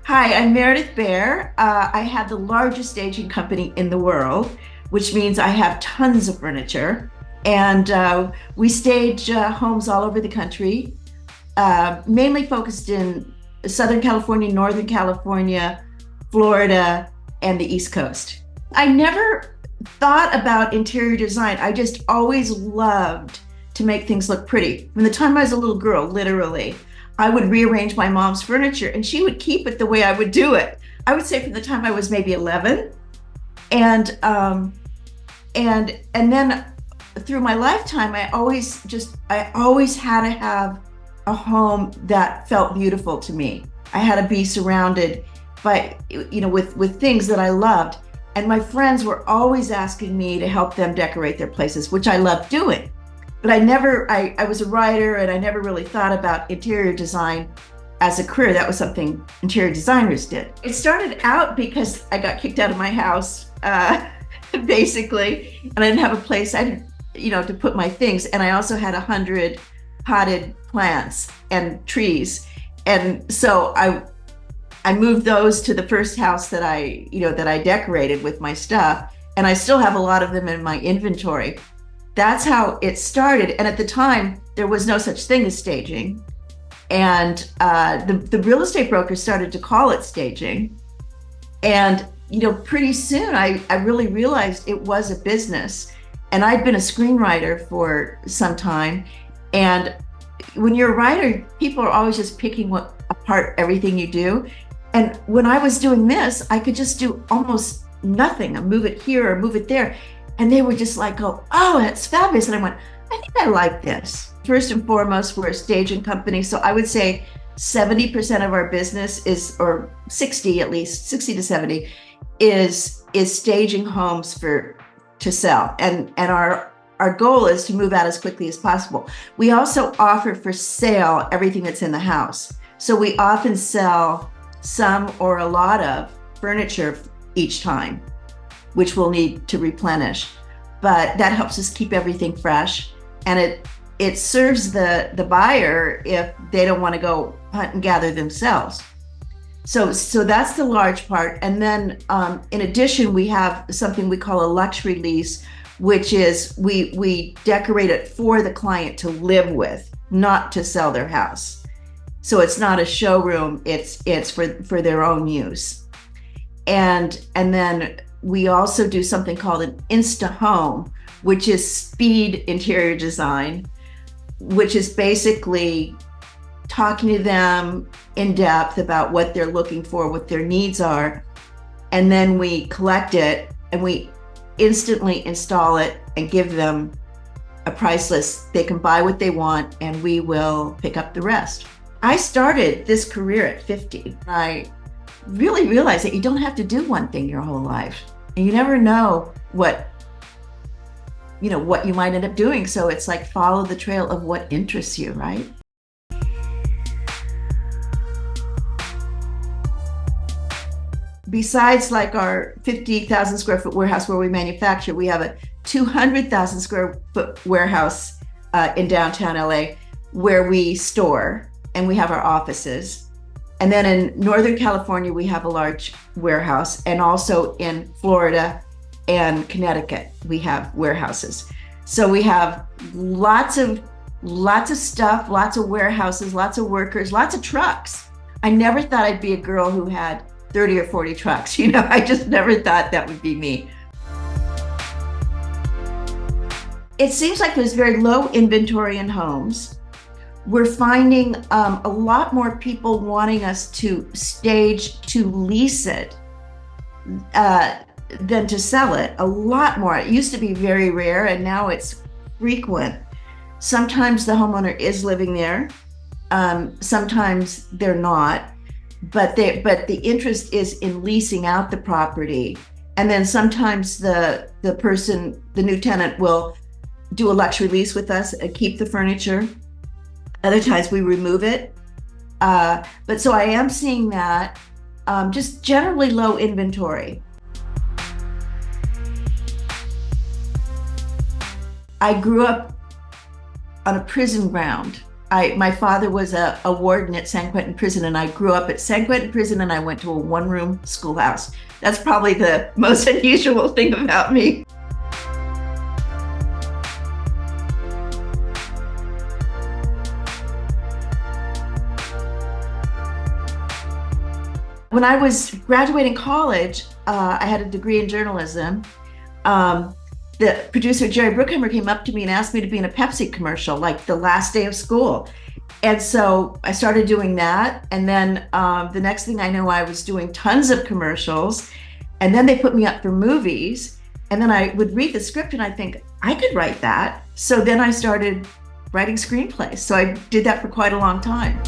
Hi, I'm Meridith Baer. I have the largest staging company in the world, which means I have tons of furniture. And we stage homes all over the country, mainly focused in Southern California, Northern California, Florida, and the East Coast. I never thought about interior design. I just always loved to make things look pretty. From the time I was a little girl, literally, I would rearrange my mom's furniture and she would keep it the way I would do it. I would say from the time I was maybe 11. And then through my lifetime, I always had to have a home that felt beautiful to me. I had to be surrounded by, with things that I loved. And my friends were always asking me to help them decorate their places, which I loved doing. But I was a writer and I never really thought about interior design as a career. That was something interior designers did. It started out because I got kicked out of my house, basically, and I didn't have a place to put my things. And I also had 100 potted plants and trees. And so I moved those to the first house that I decorated with my stuff. And I still have a lot of them in my inventory. That's how it started. And at the time, there was no such thing as staging. And the real estate broker started to call it staging. And, pretty soon I really realized it was a business. And I'd been a screenwriter for some time. And when you're a writer, people are always just picking apart everything you do. And when I was doing this, I could just do almost nothing. I move it here or move it there. And they were just like, oh, that's fabulous. And I went, I think I like this. First and foremost, we're a staging company. So I would say 70% of our business is, or 60 at least, 60 to 70, is staging homes to sell. And our goal is to move out as quickly as possible. We also offer for sale everything that's in the house. So we often sell some or a lot of furniture each time, which we'll need to replenish. But that helps us keep everything fresh. And it serves the buyer if they don't want to go hunt and gather themselves. So that's the large part. And then in addition, we have something we call a luxury lease, which is we decorate it for the client to live with, not to sell their house. So it's not a showroom, it's for their own use. And then we also do something called an Insta Home, which is speed interior design, which is basically talking to them in depth about what they're looking for, what their needs are. And then we collect it and we instantly install it and give them a price list. They can buy what they want and we will pick up the rest. I started this career at 50. I really realized that you don't have to do one thing your whole life. And you never know what you might end up doing. So it's like follow the trail of what interests you, right? Besides like our 50,000 square foot warehouse where we manufacture, we have a 200,000 square foot warehouse in downtown LA where we store and we have our offices. And then in Northern California, we have a large warehouse, and also in Florida and Connecticut, we have warehouses. So we have lots of stuff, lots of warehouses, lots of workers, lots of trucks. I never thought I'd be a girl who had 30 or 40 trucks. I just never thought that would be me. It seems like there's very low inventory in homes. We're finding a lot more people wanting us to stage to lease it than to sell it. A lot more. It used to be very rare and now it's frequent. Sometimes the homeowner is living there. Sometimes they're not. But the interest is in leasing out the property. And then sometimes the new tenant will do a luxury lease with us and keep the furniture. Other times we remove it. But so I am seeing that, just generally low inventory. I grew up on a prison ground My father was a warden at San Quentin Prison, and I grew up at San Quentin Prison, and I went to a one-room schoolhouse. That's probably the most unusual thing about me. When I was graduating college, I had a degree in journalism. The producer, Jerry Bruckheimer, came up to me and asked me to be in a Pepsi commercial, like the last day of school. And so I started doing that. And then the next thing I know, I was doing tons of commercials. And then they put me up for movies. And then I would read the script and I think, I could write that. So then I started writing screenplays. So I did that for quite a long time.